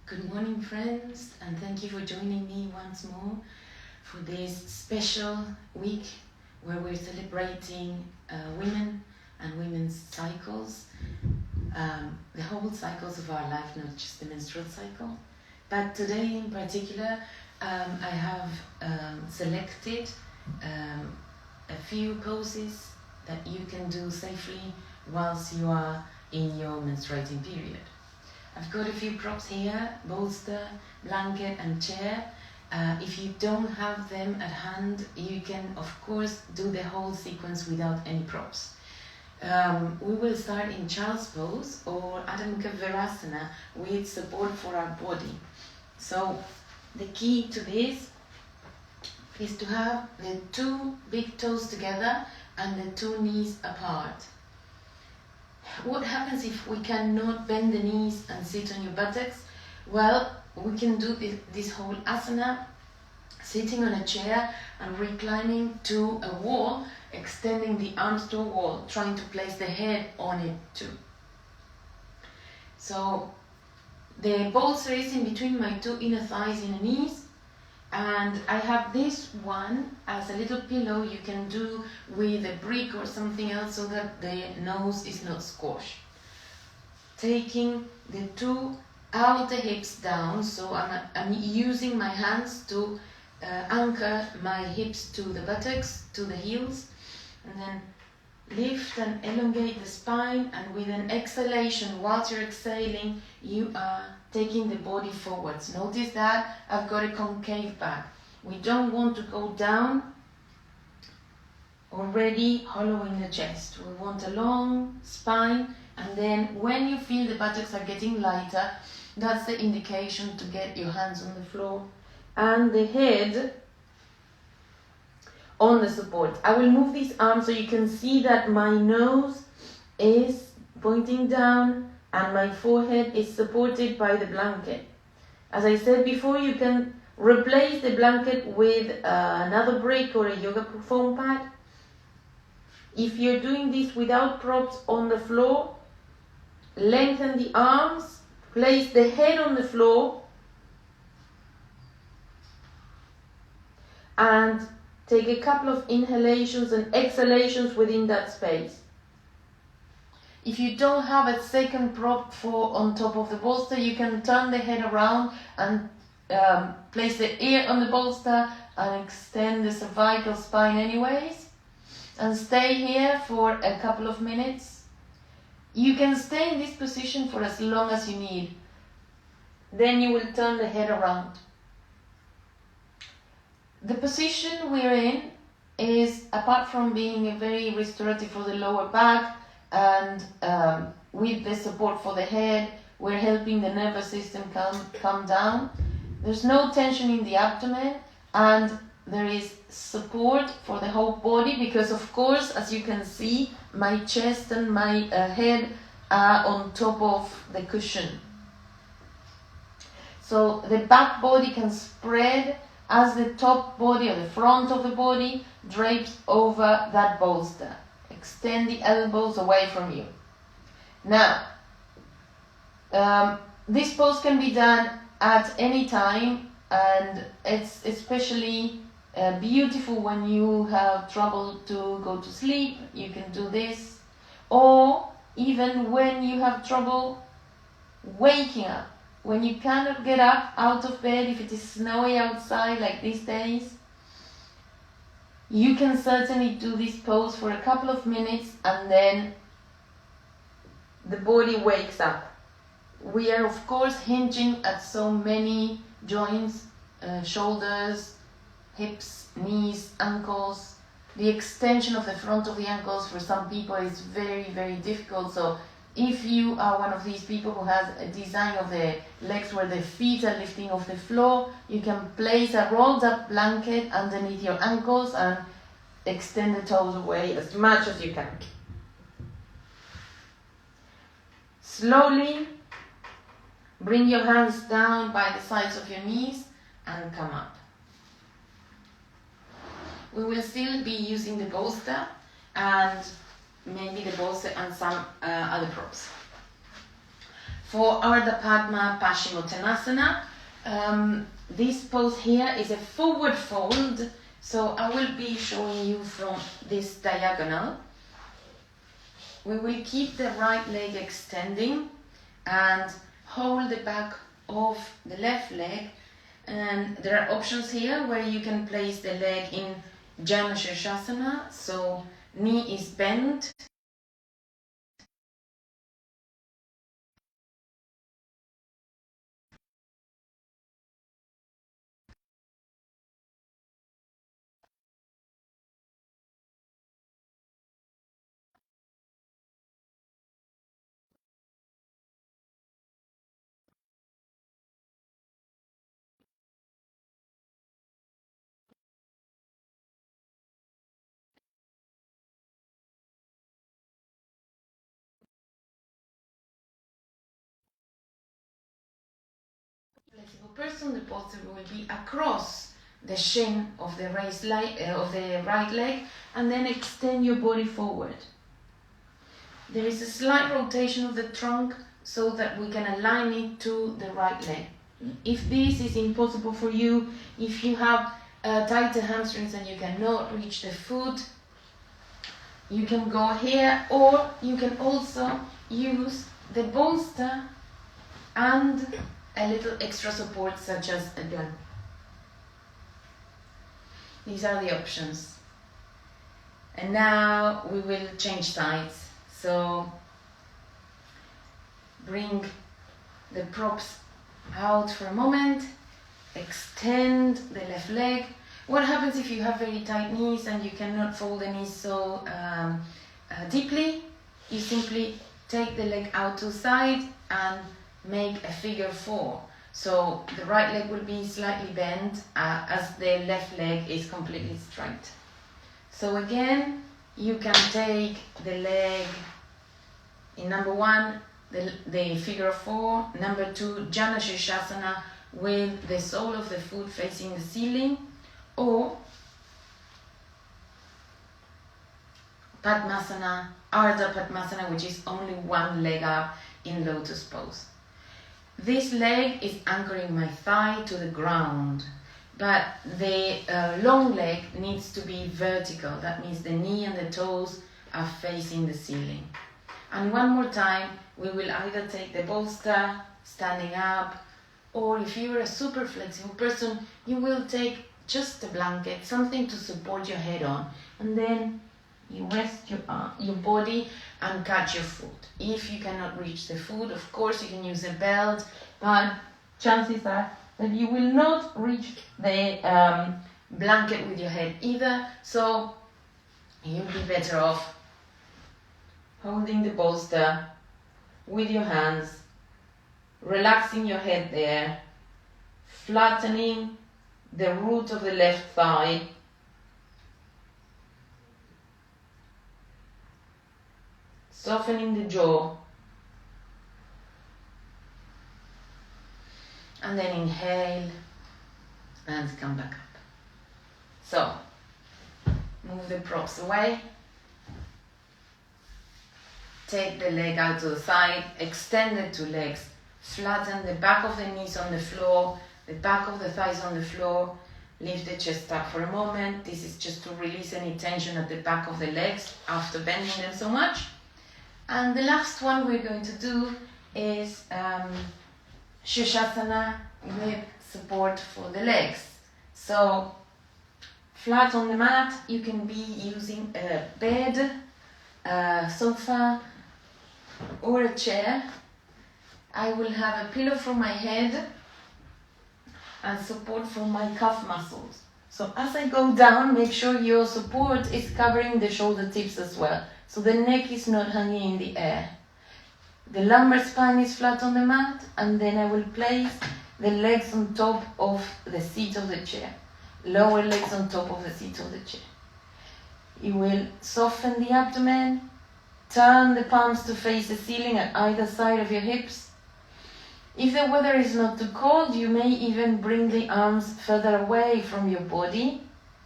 Good morning, friends, and thank you for joining me once more for this special week where we're celebrating women and women's cycles, the whole cycles of our life, not just the menstrual cycle. But today in particular, I have selected a few poses that you can do safely whilst you are in your menstruating period. I've got a few props here, bolster, blanket and chair. If you don't have them at hand, you can of course do the whole sequence without any props. We will start in child's pose or Adho Mukha Virasana with support for our body. So the key to this is to have the two big toes together and the two knees apart. What happens if we cannot bend the knees and sit on your buttocks? Well, we can do this whole asana sitting on a chair and reclining to a wall, extending the arms to a wall, trying to place the head on it too. So the bolster is in between my two inner thighs in the knees, and I have this one as a little pillow you can do with a brick or something else so that the nose is not squashed. Taking the two outer hips down, so I'm using my hands to anchor my hips to the buttocks, to the heels, and then lift and elongate the spine, and with an exhalation, whilst you're exhaling, you are taking the body forwards. Notice that I've got a concave back. We don't want to go down, already hollowing the chest. We want a long spine, and then when you feel the buttocks are getting lighter, that's the indication to get your hands on the floor and the head on the support. I will move these arms so you can see that my nose is pointing down and my forehead is supported by the blanket. As I said before, you can replace the blanket with another brick or a yoga foam pad. If you're doing this without props on the floor, lengthen the arms, place the head on the floor, and take a couple of inhalations and exhalations within that space. If you don't have a second prop for on top of the bolster, you can turn the head around and place the ear on the bolster and extend the cervical spine anyways. And stay here for a couple of minutes. You can stay in this position for as long as you need. Then you will turn the head around. The position we're in is, apart from being very restorative for the lower back and with the support for the head, we're helping the nervous system calm down. There's no tension in the abdomen, and there is support for the whole body because, of course, as you can see, my chest and my head are on top of the cushion. So the back body can spread as the top body or the front of the body drapes over that bolster. Extend the elbows away from you. Now, this pose can be done at any time, and it's especially beautiful when you have trouble to go to sleep. You can do this, or even when you have trouble waking up. When you cannot get up out of bed, if it is snowy outside like these days, you can certainly do this pose for a couple of minutes and then the body wakes up. We are of course hinging at so many joints, shoulders, hips, knees, ankles. The extension of the front of the ankles for some people is very, very difficult. So if you are one of these people who has a design of the legs where the feet are lifting off the floor, you can place a rolled up blanket underneath your ankles and extend the toes away as much as you can. Slowly bring your hands down by the sides of your knees and come up. We will still be using the bolster and maybe the bolster and some other props. For Ardha Padma Paschimottanasana, this pose here is a forward fold, so I will be showing you from this diagonal. We will keep the right leg extending and hold the back of the left leg, and there are options here where you can place the leg in Jana Shirshasana, so knee is bent. Flexible person, the posture will be across the shin of the right leg, and then extend your body forward. There is a slight rotation of the trunk so that we can align it to the right leg. If this is impossible for you, if you have tighter hamstrings and you cannot reach the foot, you can go here, or you can also use the bolster and a little extra support such as a gun. These are the options. And now we will change sides. So bring the props out for a moment, extend the left leg. What happens if you have very tight knees and you cannot fold the knees so deeply? You simply take the leg out to the side and make a figure 4. So the right leg will be slightly bent as the left leg is completely straight. So again, you can take the leg in number 1, the figure 4, number 2, Jana Shirshasana with the sole of the foot facing the ceiling, or Padmasana, Ardha Padmasana, which is only one leg up in lotus pose. This leg is anchoring my thigh to the ground, but the long leg needs to be vertical. That means the knee and the toes are facing the ceiling. And one more time, we will either take the bolster, standing up, or if you're a super flexible person, you will take just a blanket, something to support your head on, and then you rest your body and catch your foot. If you cannot reach the foot, of course you can use a belt, but chances are that you will not reach the blanket with your head either, so you'll be better off holding the bolster with your hands, relaxing your head there, flattening the root of the left thigh, softening the jaw, and then inhale and come back up. So, move the props away, take the leg out to the side, extend the 2 legs, flatten the back of the knees on the floor, the back of the thighs on the floor, lift the chest up for a moment. This is just to release any tension at the back of the legs after bending them so much. And the last one we're going to do is Shirshasana with support for the legs. So flat on the mat, you can be using a bed, a sofa, or a chair. I will have a pillow for my head and support for my calf muscles. So as I go down, make sure your support is covering the shoulder tips as well, so the neck is not hanging in the air. The lumbar spine is flat on the mat, and then I will place the legs on top of the seat of the chair, lower legs on top of the seat of the chair. You will soften the abdomen, turn the palms to face the ceiling at either side of your hips. If the weather is not too cold, you may even bring the arms further away from your body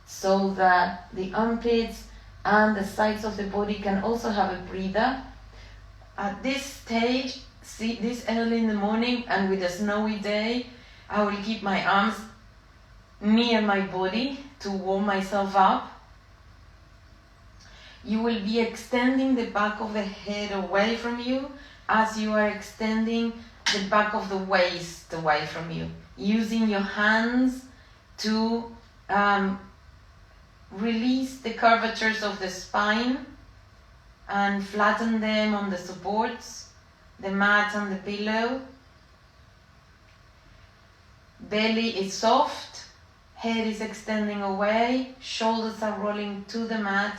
so that the armpits and the sides of the body can also have a breather. At this stage, see this early in the morning and with a snowy day, I will keep my arms near my body to warm myself up. You will be extending the back of the head away from you as you are extending the back of the waist away from you, using your hands to release the curvatures of the spine and flatten them on the supports, the mat and the pillow. Belly is soft, head is extending away, shoulders are rolling to the mat,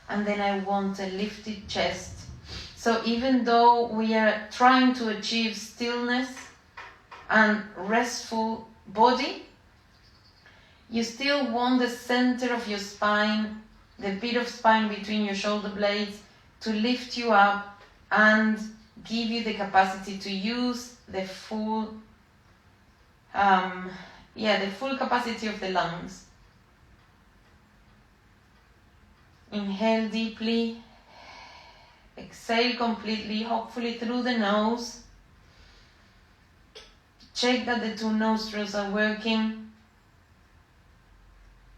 and then I want a lifted chest. So even though we are trying to achieve stillness and restful body, you still want the center of your spine, the bit of spine between your shoulder blades, to lift you up and give you the capacity to use the full capacity of the lungs. Inhale deeply, exhale completely, hopefully through the nose. Check that the two nostrils are working.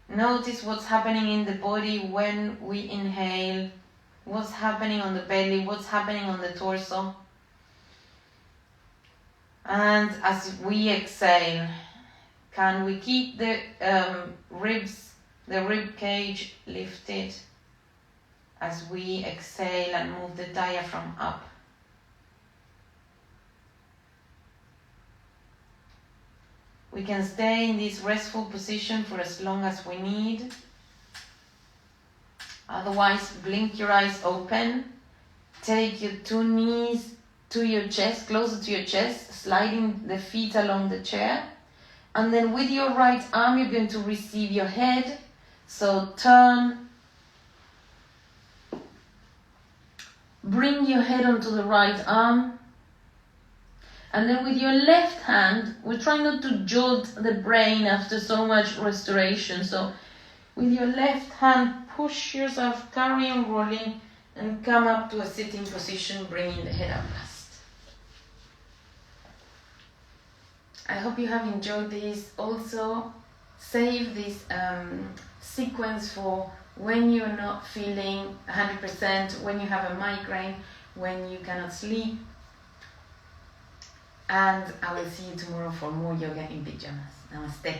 Notice what's happening in the body when we inhale, what's happening on the belly, what's happening on the torso. And as we exhale, can we keep the ribs, the rib cage lifted as we exhale and move the diaphragm up? We can stay in this restful position for as long as we need. Otherwise, blink your eyes open. Take your two knees to your chest, closer to your chest, sliding the feet along the chair. And then with your right arm, you're going to receive your head. So turn. Bring your head onto the right arm. And then with your left hand, we try not to jolt the brain after so much restoration. So with your left hand, push yourself, carry on rolling, and come up to a sitting position, bringing the head up last. I hope you have enjoyed this. Also, save this sequence for when you're not feeling 100%, when you have a migraine, when you cannot sleep. And I will see you tomorrow for more yoga in pajamas. Namaste.